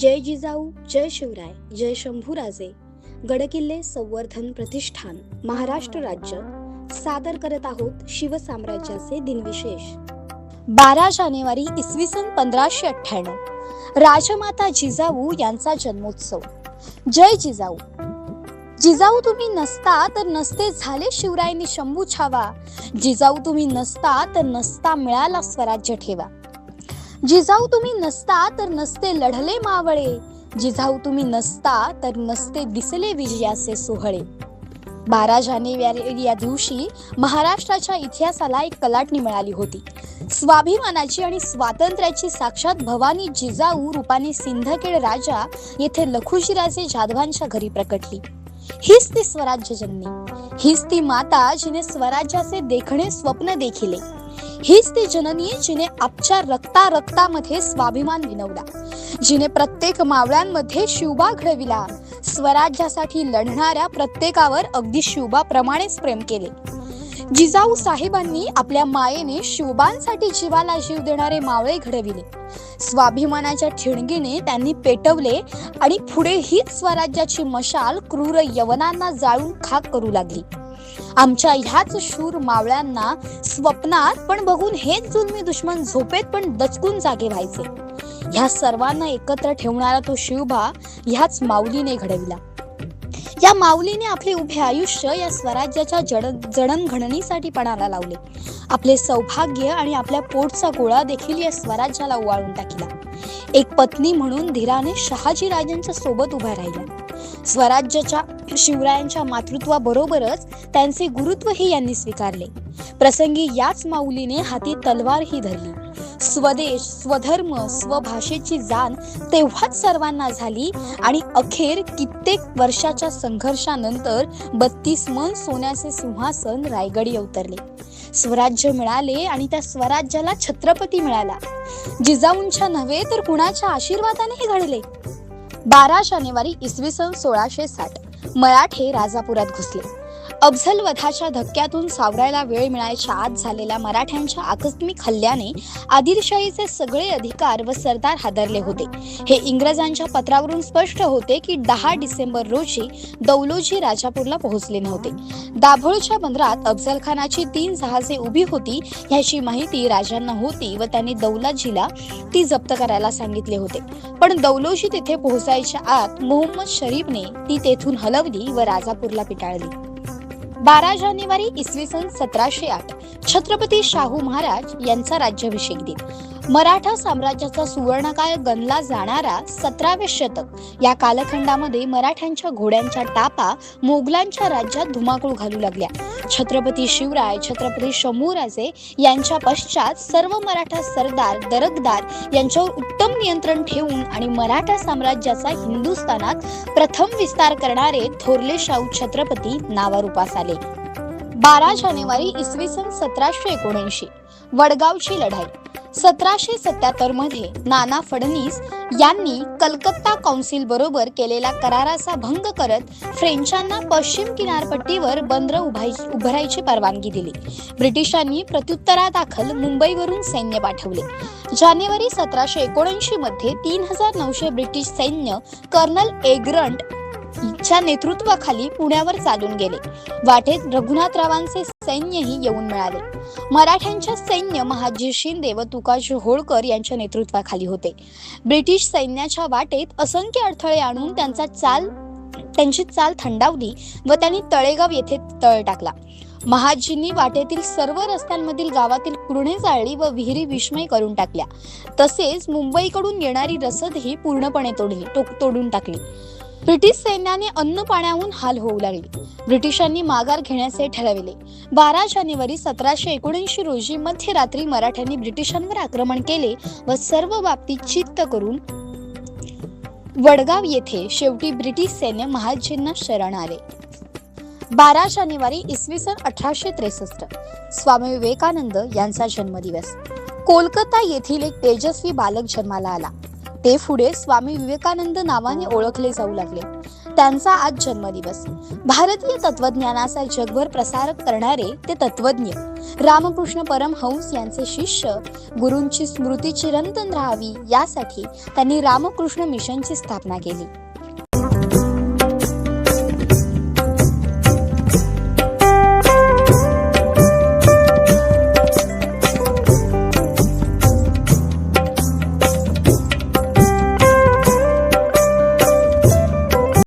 जय जिजाऊ, जय शिवराय, जय शंभूराजे. गडकिल्ले संवर्धन प्रतिष्ठान महाराष्ट्र राज्य सादर करत आहोत शिवसाम्राज्याचे दिनविशेष. 12 जानेवारी इसवी सन 1598 राजमाता जिजाऊ यांचा जन्मोत्सव. जय जिजाऊ. जिजाऊ तुम्ही नसता तर नसते झाले शिवरायांनी शंभू छावा. जिजाऊ तुम्ही नसता तर नसता मिळाला स्वराज्य ठेवा. जिजाऊ तुम्ही नसता तर नसते लढले मावळे. जिजाऊ तुम्ही नसता तर नसते दिसले विजयाचे सोहळे. 12 जानेवारी या दिवशी महाराष्ट्राच्या इतिहासाला एक कलाटणी मिळाली होती. स्वाभिमानाची आणि स्वातंत्र्याची साक्षात भवानी जिजाऊ रूपाने सिंदखेड राजा येथे लखुजीराजे जाधवांच्या घरी प्रकटली. हीच ती स्वराज्य जननी, हीच ती माता जिने स्वराज्याचे देखणे स्वप्न देखिले. हीच ती जननी जिने आपच्या रक्तामध्ये स्वाभिमान विनवला, जिने प्रत्येक मावळ्यांमध्ये शिवबा घडविला. स्वराज्यासाठी लढणाऱ्या प्रत्येकावर अगदी शिवबाप्रमाणेच प्रेम केले. जिजाऊ साहेबांनी आपल्या मायेने शिवबांसाठी जीवाला जीव देणारे मावळे घडविले. स्वाभिमानाच्या ठिणगीने त्यांनी पेटवले आणि पुढे हीच स्वराज्याची मशाल क्रूर यवनांना जाळून खाक करू लागली. आमच्या ह्याच शूर मावळ्यांना स्वप्नात पण बघून हेच जुलमी दुश्मन झोपेत पण दचकून जागे व्हायचे. ह्या सर्वांना एकत्र ठेवणारा तो शिवबा ह्याच माऊलीने घडविला. या माऊलीने आपले उभे आयुष्य या स्वराज्याच्या जडणघडणीसाठी पणाला लावले. आपले सौभाग्य आणि आपल्या पोटचा गोळा देखील या स्वराज्याला ओवाळून टाकला. एक पत्नी म्हणून धीराने शहाजी राजांच्या सोबत उभा राहिल्या. स्वराज्याच्या शिवरायांच्या मातृत्वाबरोबरच त्यांचे गुरुत्वही यांनी स्वीकारले. प्रसंगी याच माऊलीने हाती तलवारही धरली. स्वदेश, स्वधर्म, स्वभाषेची जाण तेव्हाच सर्वांना झाली आणि अखेर कित्येक वर्षाच्या संघर्षानंतर 32 मन सोन्याचे सिंहासन रायगडी अवतरले. स्वराज्य मिळाले आणि त्या स्वराज्याला छत्रपती मिळाला. जिजाऊंच्या नव्हे तर कुणाच्या आशीर्वादाने हे घडले. 12 जानेवारी इसवी सन 1660 मराठे राजापुरात घुसले. अफझल वधाच्या धक्क्यातून सावरायला वेळ मिळायच्या आत झालेल्या मराठ्यांच्या आकस्मिक हल्ल्याने आदिलशाहीचे सगळे अधिकार व सरदार हादरले होते. हे इंग्रजांच्या पत्रावरून स्पष्ट होते की 10 डिसेंबर रोजी दौलोजी राजापूरला पोहोचले नव्हते. दाभोळच्या बंदरात अफझल खानाची 3 जहाजे उभी होती ह्याची माहिती राजांना होती व त्यांनी दौलतजीला ती जप्त करायला सांगितले होते. पण दौलोजी तिथे पोहोचायच्या आत मोहम्मद शरीफने ती तेथून हलवली व राजापूरला पिटाळली. 12 जानेवारी इसवी सन 1708 छत्रपती शाहू महाराज यांचा राज्याभिषेक दिन. मराठा साम्राज्याचा सुवर्णकाळ गणला जाणारा 17वे शतक या कालखंडामध्ये मराठ्यांच्या घोड्यांच्या टापा मोगलांच्या राज्यात धुमाकूळ घालू लागल्या. छत्रपती शिवराय, छत्रपती शंभूराजे यांच्या पश्चात सर्व मराठा सरदार दरकदार यांच्यावर उत्तम नियंत्रण ठेवून आणि मराठा साम्राज्याचा हिंदुस्थानात प्रथम विस्तार करणारे थोरले शाहू छत्रपती नावारूपास आले. 12 जानेवारी इसवी सन 1779 वडगावची लढाई. 1777 मध्ये नाना फडणीस यांनी कलकत्ता कौन्सिल बरोबर केलेल्या कराराचा भंग करत फ्रेंचांना पश्चिम किनारपट्टीवर बंदरं उभारायची परवानगी दिली. ब्रिटिशांनी प्रत्युत्तरादाखल मुंबईवरून सैन्य पाठवले. जानेवारी 1779 मध्ये 3900 ब्रिटिश सैन्य कर्नल एग्रंट च्या नेतृत्वाखाली पुण्यावर चालून गेले. वाटेत रघुनाथरावांचे सैन्यही येऊन मिळाले. मराठ्यांचे सैन्य महाजी शिंदे व तुकाजी होळकर यांच्या नेतृत्वाखाली होते. ब्रिटिश सैन्याच्या वाटेत असंख्य अडथळे आणून त्यांची चाल थंडावली व त्यांनी तळेगाव येथे तळ टाकला. महाजींनी वाटेतील सर्व रस्त्यांमधील गावातील कुरणे जाळली व विहिरी विस्मय करून टाकल्या. तसेच मुंबईकडून येणारी रसदही पूर्णपणे तोडून टाकली. ब्रिटिश सैन्याने अन्न पाण्याहून हाल होऊ लागले. ब्रिटिशांनी माघार घेण्याचे ठरविले. 12 जानेवारी 1779 रोजी मध्यरात्री मराठ्यांनी ब्रिटिशांवर आक्रमण केले व सर्व बाबतीत चित्त करून वडगाव येथे शेवटी ब्रिटिश सैन्य महाजींना शरण आले. 12 जानेवारी इसवी सन 1863 स्वामी विवेकानंद यांचा जन्मदिवस. कोलकाता येथील एक तेजस्वी बालक जन्माला आला. ते पुढे स्वामी विवेकानंद नावाने ओळखले जाऊ लागले. त्यांचा आज जन्मदिवस. भारतीय तत्वज्ञानाचा जगभर प्रसार करणारे ते तत्वज्ञ रामकृष्ण परमहंस यांचे शिष्य. गुरूंची स्मृती चिरंतन राहावी यासाठी त्यांनी रामकृष्ण मिशनची स्थापना केली.